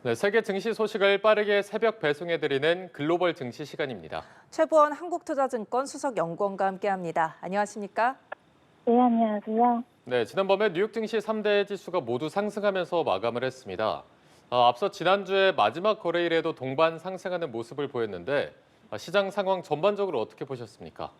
네, 세계 증시 소식을 빠르게 새벽 배송해드리는 글로벌 증시 시간입니다. 최보원 한국투자증권 수석연구원과 함께합니다. 안녕하십니까? 네, 안녕하세요. 네, 지난밤에 뉴욕 증시 3대 지수가 모두 상승하면서 마감을 했습니다. 앞서 지난주에 마지막 거래일에도 동반 상승하는 모습을 보였는데 시장 상황 전반적으로 어떻게 보셨습니까?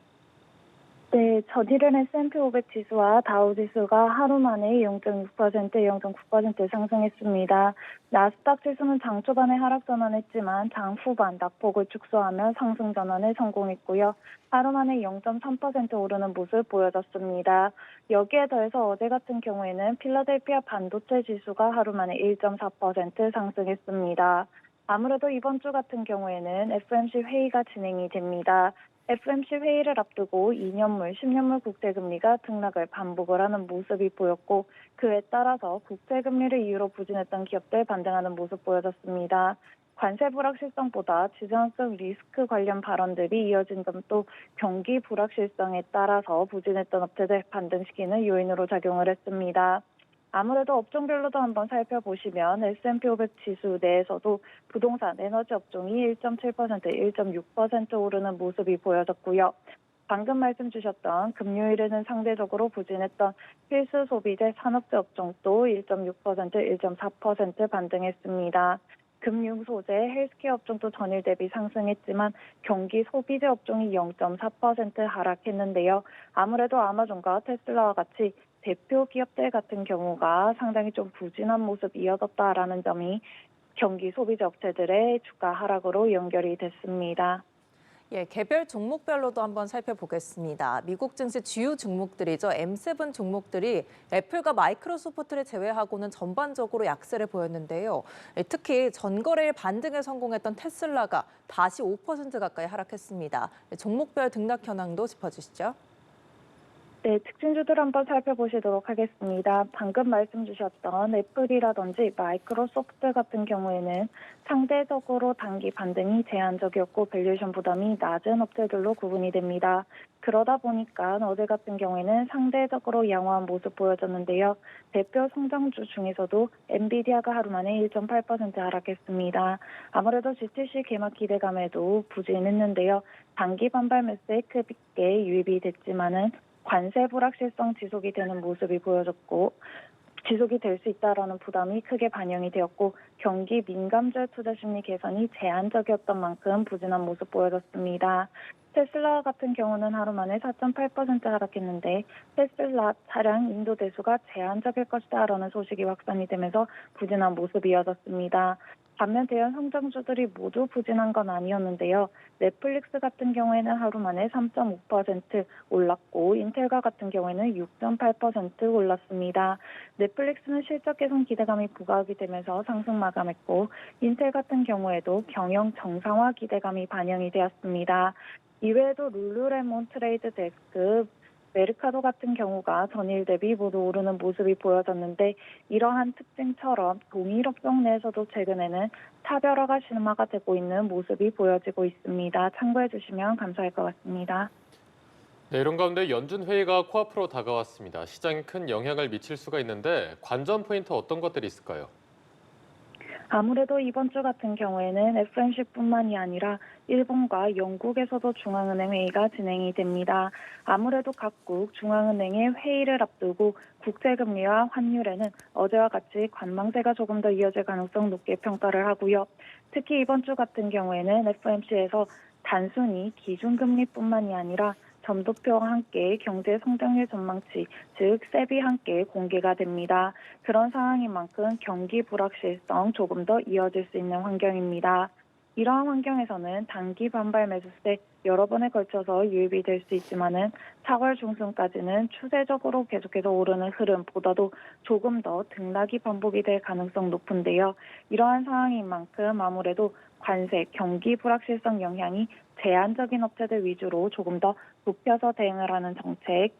네, 전일은 S&P 500 지수와 다우 지수가 하루 만에 0.6%, 0.9% 상승했습니다. 나스닥 지수는 장 초반에 하락 전환했지만 장 후반 낙폭을 축소하며 상승 전환에 성공했고요. 하루 만에 0.3% 오르는 모습 보여졌습니다. 여기에 더해서 어제 같은 경우에는 필라델피아 반도체 지수가 하루 만에 1.4% 상승했습니다. 아무래도 이번 주 같은 경우에는 FOMC 회의가 진행이 됩니다. FOMC 회의를 앞두고 2년물, 10년물 국채금리가 등락을 반복을 하는 모습이 보였고 그에 따라서 국채금리를 이유로 부진했던 기업들 반등하는 모습 보여졌습니다. 관세 불확실성보다 지정학적 리스크 관련 발언들이 이어진 점도 경기 불확실성에 따라서 부진했던 업체들 반등시키는 요인으로 작용을 했습니다. 아무래도 업종별로도 한번 살펴보시면 S&P 500 지수 내에서도 부동산, 에너지 업종이 1.7%, 1.6% 오르는 모습이 보여졌고요. 방금 말씀 주셨던 금요일에는 상대적으로 부진했던 필수 소비재 산업재 업종도 1.6%, 1.4% 반등했습니다. 금융 소재, 헬스케어 업종도 전일 대비 상승했지만 경기 소비재 업종이 0.4% 하락했는데요. 아무래도 아마존과 테슬라와 같이 대표 기업들 같은 경우가 상당히 좀 부진한 모습 이어졌다라는 점이 경기 소비재 업체들의 주가 하락으로 연결이 됐습니다. 예, 개별 종목별로도 한번 살펴보겠습니다. 미국 증시 주요 종목들이죠. M7 종목들이 애플과 마이크로소프트를 제외하고는 전반적으로 약세를 보였는데요. 특히 전거래일 반등에 성공했던 테슬라가 다시 5% 가까이 하락했습니다. 종목별 등락 현황도 짚어주시죠. 네, 특징주들 한번 살펴보시도록 하겠습니다. 방금 말씀 주셨던 애플이라든지 마이크로소프트 같은 경우에는 상대적으로 단기 반등이 제한적이었고 밸류에이션 부담이 낮은 업체들로 구분이 됩니다. 그러다 보니까 어제 같은 경우에는 상대적으로 양호한 모습 보여졌는데요. 대표 성장주 중에서도 엔비디아가 하루 만에 1.8% 하락했습니다. 아무래도 GTC 개막 기대감에도 부진했는데요. 단기 반발 매수에 크게 유입이 됐지만은 관세 불확실성 지속이 되는 모습이 보여졌고 지속이 될 수 있다라는 부담이 크게 반영이 되었고 경기 민감주의 투자 심리 개선이 제한적이었던 만큼 부진한 모습 보여졌습니다. 테슬라 같은 경우는 하루 만에 4.8% 하락했는데 테슬라 차량 인도 대수가 제한적일 것이다라는 소식이 확산이 되면서 부진한 모습이 이어졌습니다. 반면 대형 성장주들이 모두 부진한 건 아니었는데요. 넷플릭스 같은 경우에는 하루 만에 3.5% 올랐고 인텔과 같은 경우에는 6.8% 올랐습니다. 넷플릭스는 실적 개선 기대감이 부각이 되면서 상승 마감했고 인텔 같은 경우에도 경영 정상화 기대감이 반영이 되었습니다. 이외에도 룰루레몬 트레이드 데스크, 메르카도 같은 경우가 전일 대비 모두 오르는 모습이 보여졌는데 이러한 특징처럼 동일 업종 내에서도 최근에는 차별화가 심화가 되고 있는 모습이 보여지고 있습니다. 참고해 주시면 감사할 것 같습니다. 네, 이런 가운데 연준 회의가 코앞으로 다가왔습니다. 시장에 큰 영향을 미칠 수가 있는데 관전 포인트 어떤 것들이 있을까요? 아무래도 이번 주 같은 경우에는 FOMC뿐만이 아니라 일본과 영국에서도 중앙은행 회의가 진행이 됩니다. 아무래도 각국 중앙은행의 회의를 앞두고 국제금리와 환율에는 어제와 같이 관망세가 조금 더 이어질 가능성 높게 평가를 하고요. 특히 이번 주 같은 경우에는 FOMC에서 단순히 기준금리뿐만이 아니라 점도표와 함께 경제 성장률 전망치, 즉 세비 함께 공개가 됩니다. 그런 상황인 만큼 경기 불확실성 조금 더 이어질 수 있는 환경입니다. 이러한 환경에서는 단기 반발 매수세 여러 번에 걸쳐서 유입이 될 수 있지만은 4월 중순까지는 추세적으로 계속해서 오르는 흐름보다도 조금 더 등락이 반복이 될 가능성 높은데요. 이러한 상황인 만큼 아무래도 관세, 경기 불확실성 영향이 제한적인 업체들 위주로 조금 더 높여서 대응을 하는 정책,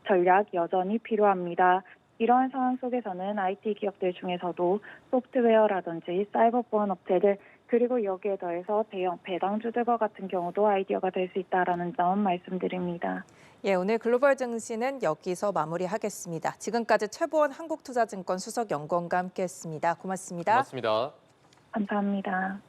전략 여전히 필요합니다. 이러한 상황 속에서는 IT 기업들 중에서도 소프트웨어라든지 사이버 보안 업체들 그리고 여기에 더해서 대형 배당주들과 같은 경우도 아이디어가 될 수 있다는 점 말씀드립니다. 예, 오늘 글로벌 증시는 여기서 마무리하겠습니다. 지금까지 최보원 한국투자증권 수석연구원과 함께했습니다. 고맙습니다. 고맙습니다. 감사합니다.